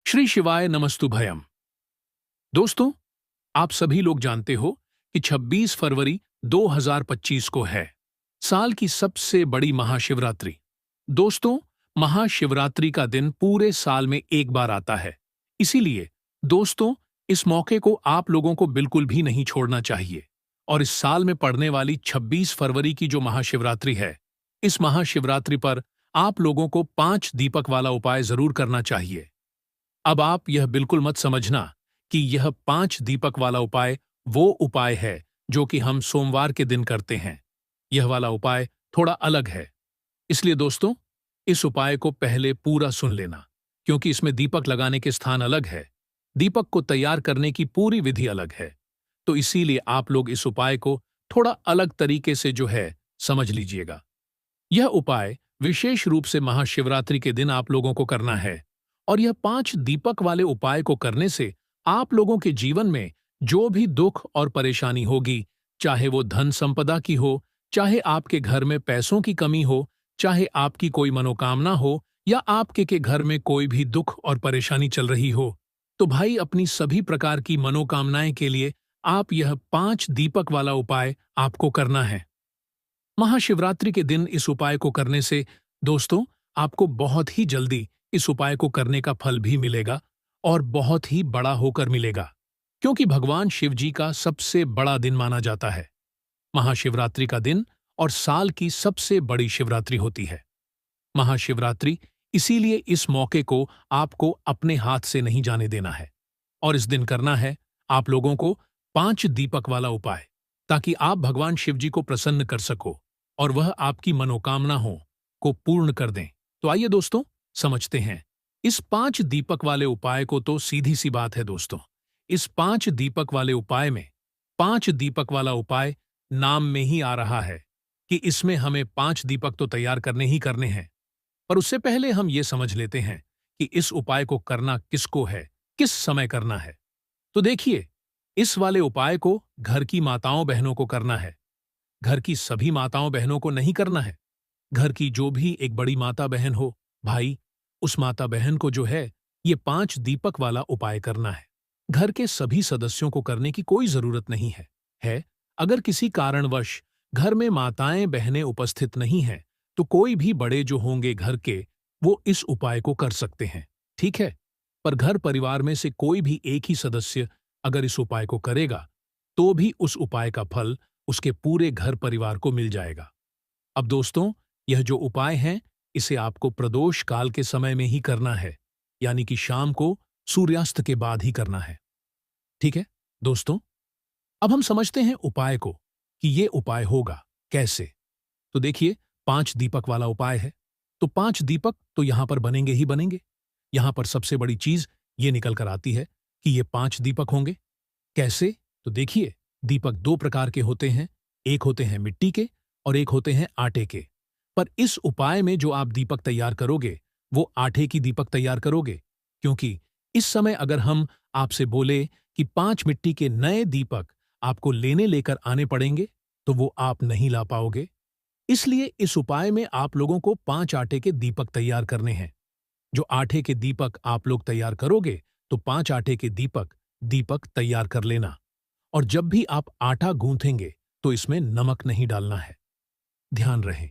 श्री शिवाय नमस्तुभयम। दोस्तों, आप सभी लोग जानते हो कि 26 फरवरी 2025 को है साल की सबसे बड़ी महाशिवरात्रि। दोस्तों, महाशिवरात्रि का दिन पूरे साल में एक बार आता है। इसीलिए दोस्तों, इस मौके को आप लोगों को बिल्कुल भी नहीं छोड़ना चाहिए। और इस साल में पड़ने वाली 26 फरवरी की जो महाशिवरात्रि है, इस महाशिवरात्रि पर आप लोगों को 5 दीपक वाला उपाय जरूर करना चाहिए। अब आप यह बिल्कुल मत समझना कि यह 5 दीपक वाला उपाय वो उपाय है जो कि हम सोमवार के दिन करते हैं। यह वाला उपाय थोड़ा अलग है। इसलिए दोस्तों, इस उपाय को पहले पूरा सुन लेना, क्योंकि इसमें दीपक लगाने के स्थान अलग है, दीपक को तैयार करने की पूरी विधि अलग है। तो इसीलिए आप लोग इस उपाय को थोड़ा अलग तरीके से जो है समझ लीजिएगा। यह उपाय विशेष रूप से महाशिवरात्रि के दिन आप लोगों को करना है। और यह 5 दीपक वाले उपाय को करने से आप लोगों के जीवन में जो भी दुख और परेशानी होगी, चाहे वो धन संपदा की हो, चाहे आपके घर में पैसों की कमी हो, चाहे आपकी कोई मनोकामना हो, या आपके के घर में कोई भी दुख और परेशानी चल रही हो, तो भाई अपनी सभी प्रकार की मनोकामनाएं के लिए आप यह 5 दीपक वाला उपाय आपको करना है। महाशिवरात्रि के दिन इस उपाय को करने से दोस्तों, आपको बहुत ही जल्दी इस उपाय को करने का फल भी मिलेगा और बहुत ही बड़ा होकर मिलेगा, क्योंकि भगवान शिव जी का सबसे बड़ा दिन माना जाता है महाशिवरात्रि का दिन, और साल की सबसे बड़ी शिवरात्रि होती है महाशिवरात्रि। इसीलिए इस मौके को आपको अपने हाथ से नहीं जाने देना है और इस दिन करना है आप लोगों को 5 दीपक वाला उपाय, ताकि आप भगवान शिव जी को प्रसन्न कर सको और वह आपकी मनोकामना हो को पूर्ण कर दें। तो आइए दोस्तों, समझते हैं इस 5 दीपक वाले उपाय को। तो सीधी सी बात है दोस्तों, इस 5 दीपक वाले उपाय में 5 दीपक वाला उपाय नाम में ही आ रहा है कि इसमें हमें 5 दीपक तो तैयार करने ही करने हैं। पर उससे पहले हम ये समझ लेते हैं कि इस उपाय को करना किसको है, किस समय करना है। तो देखिए, इस वाले उपाय को घर की माताओं बहनों को करना है। घर की सभी माताओं बहनों को नहीं करना है। घर की जो भी एक बड़ी माता बहन हो, भाई, उस माता बहन को जो है ये 5 दीपक वाला उपाय करना है। घर के सभी सदस्यों को करने की कोई जरूरत नहीं है। अगर किसी कारणवश घर में माताएं बहनें उपस्थित नहीं हैं, तो कोई भी बड़े जो होंगे घर के, वो इस उपाय को कर सकते हैं, ठीक है। पर घर परिवार में से कोई भी एक ही सदस्य अगर इस उपाय को करेगा, तो भी उस उपाय का फल उसके पूरे घर परिवार को मिल जाएगा। अब दोस्तों, यह जो उपाय है, इसे आपको प्रदोष काल के समय में ही करना है, यानी कि शाम को सूर्यास्त के बाद ही करना है, ठीक है दोस्तों। अब हम समझते हैं उपाय को कि ये उपाय होगा कैसे। तो देखिए, 5 दीपक वाला उपाय है, तो 5 दीपक तो यहां पर बनेंगे ही बनेंगे। यहां पर सबसे बड़ी चीज ये निकल कर आती है कि ये 5 दीपक होंगे कैसे। तो देखिए, दीपक 2 प्रकार के होते हैं, एक होते हैं मिट्टी के और एक होते हैं आटे के। पर इस उपाय में जो आप दीपक तैयार करोगे, वो आटे की दीपक तैयार करोगे, क्योंकि इस समय अगर हम आपसे बोले कि 5 मिट्टी के नए दीपक आपको लेने लेकर आने पड़ेंगे, तो वो आप नहीं ला पाओगे। इसलिए इस उपाय में आप लोगों को 5 आटे के दीपक तैयार करने हैं। जो आटे के दीपक आप लोग तैयार करोगे, तो 5 आटे के दीपक तैयार कर लेना। और जब भी आप आटा गूंथेंगे, तो इसमें नमक नहीं डालना है, ध्यान रहे।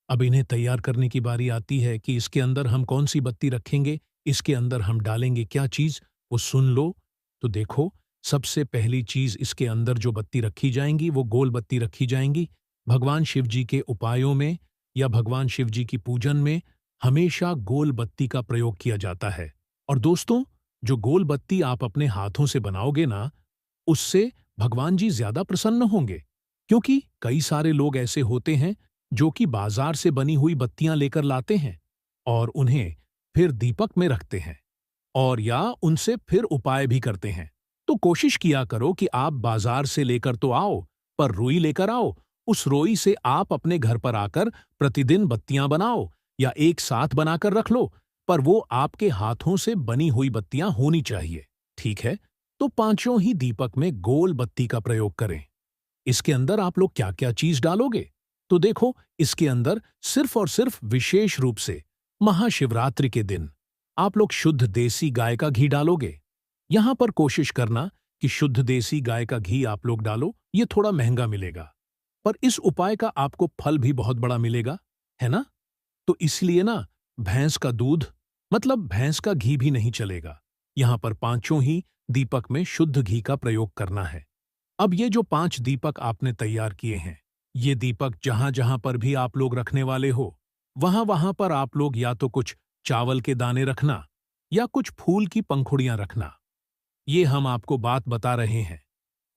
अब इन्हें तैयार करने की बारी आती है कि इसके अंदर हम कौन सी बत्ती रखेंगे, इसके अंदर हम डालेंगे क्या चीज, वो सुन लो। तो देखो, सबसे पहली चीज इसके अंदर जो बत्ती रखी जाएंगी, वो गोल बत्ती रखी जाएंगी। भगवान शिव जी के उपायों में या भगवान शिव जी की पूजन में हमेशा गोल बत्ती का प्रयोग किया जाता है। और दोस्तों, जो गोल बत्ती आप अपने हाथों से बनाओगे ना, उससे भगवान जी ज्यादा प्रसन्न होंगे। क्योंकि कई सारे लोग ऐसे होते हैं जो कि बाजार से बनी हुई बत्तियां लेकर लाते हैं और उन्हें फिर दीपक में रखते हैं, और या उनसे फिर उपाय भी करते हैं। तो कोशिश किया करो कि आप बाजार से लेकर तो आओ, पर रुई लेकर आओ। उस रोई से आप अपने घर पर आकर प्रतिदिन बत्तियां बनाओ या एक साथ बनाकर रख लो, पर वो आपके हाथों से बनी हुई बत्तियां होनी चाहिए, ठीक है। तो 5 ही दीपक में गोल बत्ती का प्रयोग करें। इसके अंदर आप लोग क्या क्या चीज डालोगे, तो देखो, इसके अंदर सिर्फ और सिर्फ विशेष रूप से महाशिवरात्रि के दिन आप लोग शुद्ध देसी गाय का घी डालोगे। यहां पर कोशिश करना कि शुद्ध देसी गाय का घी आप लोग डालो, ये थोड़ा महंगा मिलेगा, पर इस उपाय का आपको फल भी बहुत बड़ा मिलेगा, है ना? तो इसलिए ना भैंस का दूध मतलब भैंस का घी भी नहीं चलेगा। यहां पर पांचों ही दीपक में शुद्ध घी का प्रयोग करना है। अब ये जो 5 दीपक आपने तैयार किए हैं, ये दीपक जहां जहां पर भी आप लोग रखने वाले हो, वहां वहां पर आप लोग या तो कुछ चावल के दाने रखना या कुछ फूल की पंखुड़ियां रखना। ये हम आपको बात बता रहे हैं।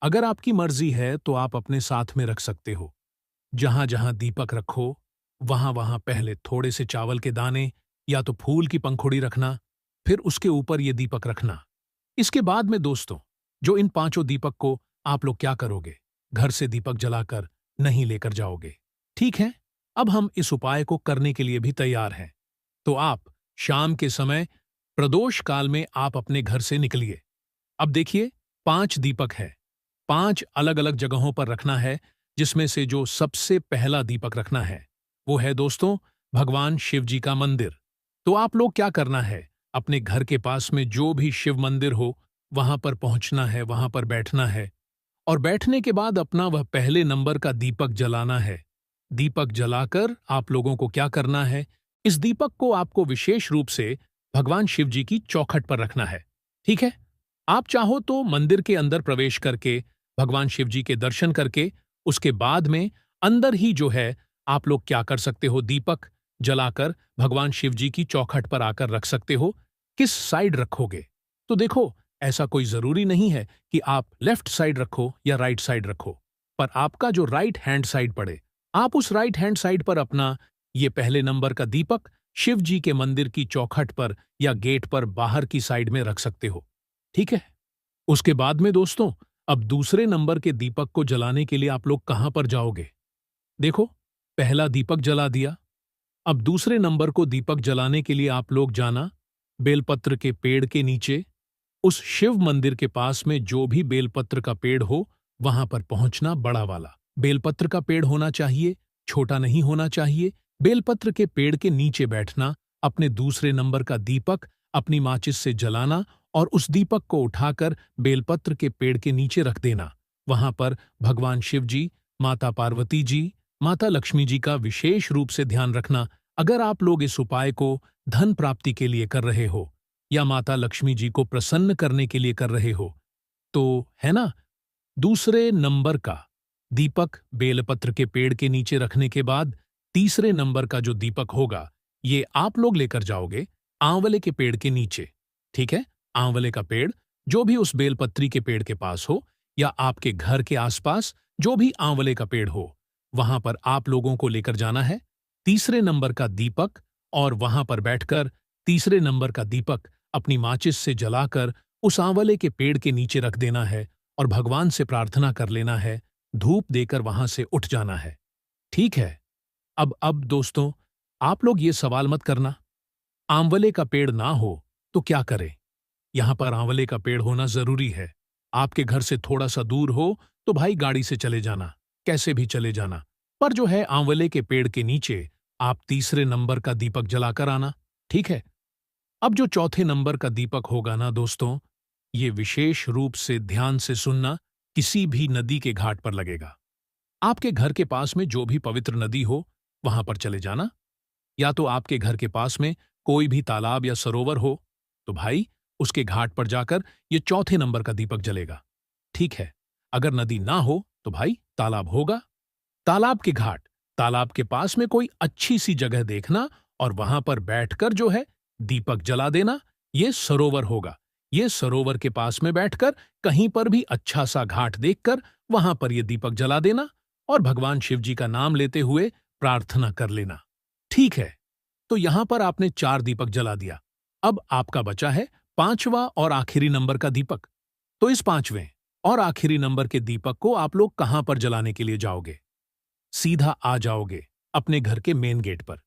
अगर आपकी मर्जी है तो आप अपने साथ में रख सकते हो। जहां जहां दीपक रखो, वहां वहां पहले थोड़े से चावल के दाने या तो फूल की पंखुड़ी रखना, फिर उसके ऊपर ये दीपक रखना। इसके बाद में दोस्तों, जो इन पांचों दीपक को आप लोग क्या करोगे? घर से दीपक जलाकर नहीं लेकर जाओगे। ठीक है? अब हम इस उपाय को करने के लिए भी तैयार हैं। तो आप शाम के समय प्रदोष काल में आप अपने घर से निकलिए। अब देखिए, 5 दीपक है। 5 अलग अलग जगहों पर रखना है, जिसमें से जो सबसे पहला दीपक रखना है वो है दोस्तों भगवान शिव जी का मंदिर। तो आप लोग क्या करना है, अपने घर के पास में जो भी शिव मंदिर हो वहां पर पहुंचना है, वहां पर बैठना है और बैठने के बाद अपना वह पहले नंबर का दीपक जलाना है। दीपक जलाकर आप लोगों को क्या करना है, इस दीपक को आपको विशेष रूप से भगवान शिव जी की चौखट पर रखना है। ठीक है? आप चाहो तो मंदिर के अंदर प्रवेश करके भगवान शिव जी के दर्शन करके उसके बाद में अंदर ही जो है आप लोग क्या कर सकते हो, दीपक जलाकर भगवान शिव जी की चौखट पर आकर रख सकते हो। किस साइड रखोगे? तो देखो, ऐसा कोई जरूरी नहीं है कि आप लेफ्ट साइड रखो या राइट साइड रखो, पर आपका जो राइट हैंड साइड पड़े, आप उस राइट हैंड साइड पर अपना ये पहले नंबर का दीपक शिव जी के मंदिर की चौखट पर या गेट पर बाहर की साइड में रख सकते हो। ठीक है? उसके बाद में दोस्तों, अब दूसरे नंबर के दीपक को जलाने के लिए आप लोग कहां पर जाओगे? देखो, पहला दीपक जला दिया। अब दूसरे नंबर को दीपक जलाने के लिए आप लोग जाना बेलपत्र के पेड़ के नीचे, उस शिव मंदिर के पास में जो भी बेलपत्र का पेड़ हो वहां पर पहुंचना। बड़ा वाला बेलपत्र का पेड़ होना चाहिए, छोटा नहीं होना चाहिए। बेलपत्र के पेड़ के नीचे बैठना, अपने दूसरे नंबर का दीपक अपनी माचिस से जलाना और उस दीपक को उठाकर बेलपत्र के पेड़ के नीचे रख देना। वहां पर भगवान शिव जी, माता पार्वती जी, माता लक्ष्मी जी का विशेष रूप से ध्यान रखना। अगर आप लोग इस उपाय को धन प्राप्ति के लिए कर रहे हो या माता लक्ष्मी जी को प्रसन्न करने के लिए कर रहे हो, तो है ना, दूसरे नंबर का दीपक बेलपत्र के पेड़ के नीचे रखने के बाद तीसरे नंबर का जो दीपक होगा, ये आप लोग लेकर जाओगे आंवले के पेड़ के नीचे। ठीक है? आंवले का पेड़ जो भी उस बेलपत्री के पेड़ के पास हो या आपके घर के आसपास जो भी आंवले का पेड़ हो, वहां पर आप लोगों को लेकर जाना है तीसरे नंबर का दीपक और वहां पर बैठकर तीसरे नंबर का दीपक अपनी माचिस से जलाकर उस आंवले के पेड़ के नीचे रख देना है और भगवान से प्रार्थना कर लेना है, धूप देकर वहां से उठ जाना है। ठीक है? अब दोस्तों, आप लोग ये सवाल मत करना, आंवले का पेड़ ना हो तो क्या करें? यहां पर आंवले का पेड़ होना जरूरी है। आपके घर से थोड़ा सा दूर हो तो भाई गाड़ी से चले जाना, कैसे भी चले जाना, पर जो है आंवले के पेड़ के नीचे आप तीसरे नंबर का दीपक जलाकर आना। ठीक है? अब जो चौथे नंबर का दीपक होगा ना दोस्तों, ये विशेष रूप से ध्यान से सुनना, किसी भी नदी के घाट पर लगेगा। आपके घर के पास में जो भी पवित्र नदी हो वहां पर चले जाना, या तो आपके घर के पास में कोई भी तालाब या सरोवर हो तो भाई उसके घाट पर जाकर ये चौथे नंबर का दीपक जलेगा। ठीक है? अगर नदी ना हो तो भाई तालाब होगा, तालाब के घाट, तालाब के पास में कोई अच्छी सी जगह देखना और वहां पर बैठकर जो है दीपक जला देना। ये सरोवर होगा, ये सरोवर के पास में बैठकर कहीं पर भी अच्छा सा घाट देखकर वहां पर ये दीपक जला देना और भगवान शिव जी का नाम लेते हुए प्रार्थना कर लेना। ठीक है? तो यहां पर आपने 4 दीपक जला दिया। अब आपका बचा है पांचवा और आखिरी नंबर का दीपक। तो इस पांचवें और आखिरी नंबर के दीपक को आप लोग कहां पर जलाने के लिए जाओगे? सीधा आ जाओगे अपने घर के मेन गेट पर।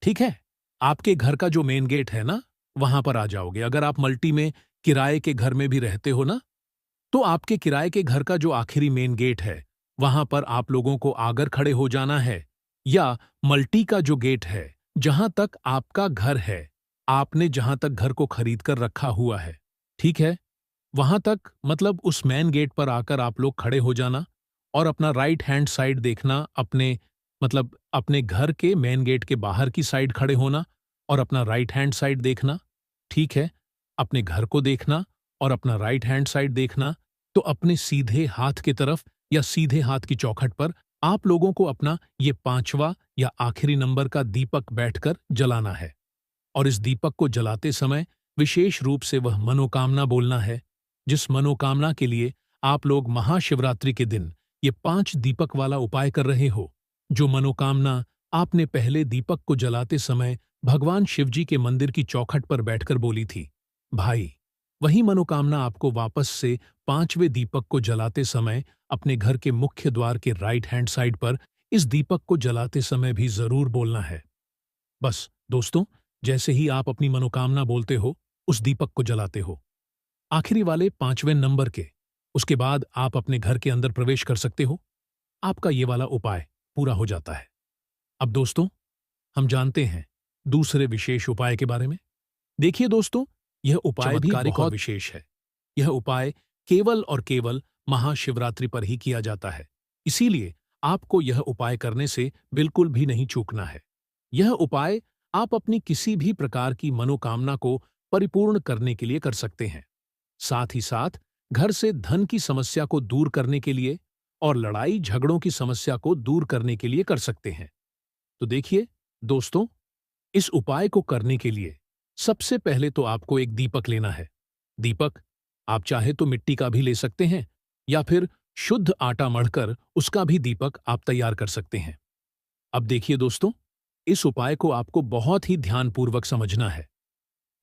ठीक है? आपके घर का जो मेन गेट है ना, वहां पर आ जाओगे। अगर आप मल्टी में किराए के घर में भी रहते हो ना, तो आपके किराए के घर का जो आखिरी मेन गेट है, वहां पर आप लोगों को आकर खड़े हो जाना है, या मल्टी का जो गेट है, जहां तक आपका घर है, आपने जहां तक घर को खरीद कर रखा हुआ है, ठीक है, वहां तक मतलब उस मेन गेट पर आकर आप लोग खड़े हो जाना और अपना राइट हैंड साइड देखना, अपने मतलब अपने घर के मेन गेट के बाहर की साइड खड़े होना और अपना राइट हैंड साइड देखना, ठीक है, अपने घर को देखना और अपना राइट हैंड साइड देखना। तो अपने सीधे हाथ की तरफ या सीधे हाथ की चौखट पर आप लोगों को अपना ये 5वां या आखिरी नंबर का दीपक बैठकर जलाना है और इस दीपक को जलाते समय विशेष रूप से वह मनोकामना बोलना है, जिस मनोकामना के लिए आप लोग महाशिवरात्रि के दिन ये 5 दीपक वाला उपाय कर रहे हो। जो मनोकामना आपने पहले दीपक को जलाते समय भगवान शिवजी के मंदिर की चौखट पर बैठकर बोली थी, भाई, वही मनोकामना आपको वापस से 5वें दीपक को जलाते समय अपने घर के मुख्य द्वार के राइट हैंड साइड पर इस दीपक को जलाते समय भी जरूर बोलना है। बस दोस्तों, जैसे ही आप अपनी मनोकामना बोलते हो, उस दीपक को जलाते हो आखिरी वाले 5वें नंबर के, उसके बाद आप अपने घर के अंदर प्रवेश कर सकते हो। आपका ये वाला उपाय पूरा हो जाता है। अब दोस्तों, हम जानते हैं दूसरे विशेष उपाय के बारे में। देखिए दोस्तों, यह उपाय भी बहुत विशेष है। यह उपाय केवल और केवल महाशिवरात्रि पर ही किया जाता है, इसीलिए आपको यह उपाय करने से बिल्कुल भी नहीं चूकना है। यह उपाय आप अपनी किसी भी प्रकार की मनोकामना को परिपूर्ण करने के लिए कर सकते हैं। साथ ही साथ घर से धन की समस्या को दूर करने के लिए और लड़ाई झगड़ों की समस्या को दूर करने के लिए कर सकते हैं। तो देखिए दोस्तों, इस उपाय को करने के लिए सबसे पहले तो आपको एक दीपक लेना है। दीपक आप चाहे तो मिट्टी का भी ले सकते हैं या फिर शुद्ध आटा मढ़कर उसका भी दीपक आप तैयार कर सकते हैं। अब देखिए दोस्तों, इस उपाय को आपको बहुत ही ध्यानपूर्वक समझना है।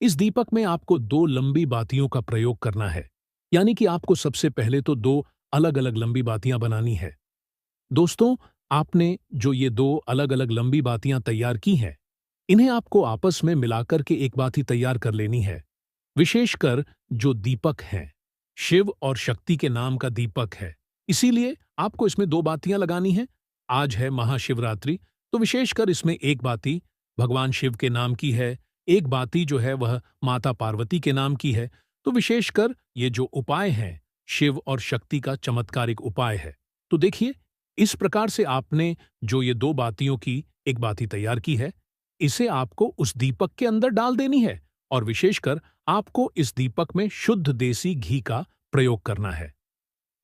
इस दीपक में आपको 2 लंबी बातियों का प्रयोग करना है, यानी कि आपको सबसे पहले तो 2 अलग-अलग लंबी बातियां बनानी है। दोस्तों, आपने जो ये 2 अलग-अलग लंबी बातियां तैयार की हैं, इन्हें आपको आपस में मिलाकर के एक बाती तैयार कर लेनी है। विशेषकर जो दीपक हैं, शिव और शक्ति के नाम का दीपक है, इसीलिए आपको इसमें 2 बातियां लगानी हैं। आज है महाशिवरात्रि, तो विशेषकर इसमें एक बाती भगवान शिव के नाम की है, एक बाती जो है वह माता पार्वती के नाम की है। तो विशेषकर ये जो उपाय हैं, शिव और शक्ति का चमत्कारिक उपाय है। तो देखिए, इस प्रकार से आपने जो ये 2 बातियों की एक बाती तैयार की है, इसे आपको उस दीपक के अंदर डाल देनी है और विशेषकर आपको इस दीपक में शुद्ध देसी घी का प्रयोग करना है।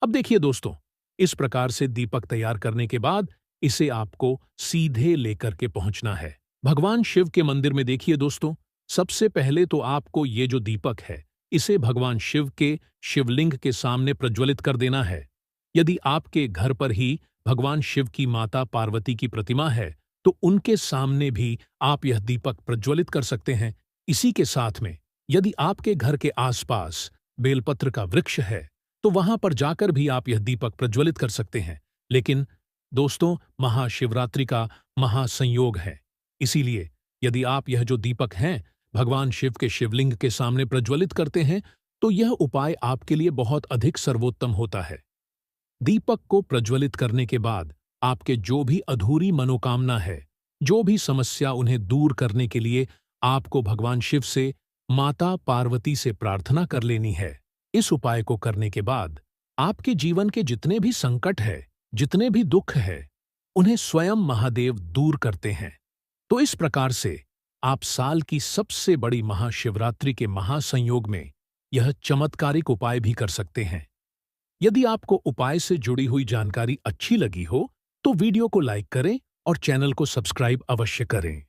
अब देखिए दोस्तों, इस प्रकार से दीपक तैयार करने के बाद इसे आपको सीधे लेकर के पहुंचना है भगवान शिव के मंदिर में। देखिए दोस्तों, सबसे पहले तो आपको ये जो दीपक है, इसे भगवान शिव के शिवलिंग के सामने प्रज्वलित कर देना है। यदि आपके घर पर ही भगवान शिव की माता पार्वती की प्रतिमा है, तो उनके सामने भी आप यह दीपक प्रज्वलित कर सकते हैं। इसी के साथ में यदि आपके घर के आसपास बेलपत्र का वृक्ष है, तो वहां पर जाकर भी आप यह दीपक प्रज्वलित कर सकते हैं। लेकिन दोस्तों, महाशिवरात्रि का महासंयोग है, इसीलिए यदि आप यह जो दीपक हैं भगवान शिव के शिवलिंग के सामने प्रज्वलित करते हैं, तो यह उपाय आपके लिए बहुत अधिक सर्वोत्तम होता है। दीपक को प्रज्वलित करने के बाद आपके जो भी अधूरी मनोकामना है, जो भी समस्या, उन्हें दूर करने के लिए आपको भगवान शिव से, माता पार्वती से प्रार्थना कर लेनी है। इस उपाय को करने के बाद आपके जीवन के जितने भी संकट है, जितने भी दुख है, उन्हें स्वयं महादेव दूर करते हैं। तो इस प्रकार से आप साल की सबसे बड़ी महाशिवरात्रि के महासंयोग में यह चमत्कारिक उपाय भी कर सकते हैं। यदि आपको उपाय से जुड़ी हुई जानकारी अच्छी लगी हो, तो वीडियो को लाइक करें और चैनल को सब्सक्राइब अवश्य करें।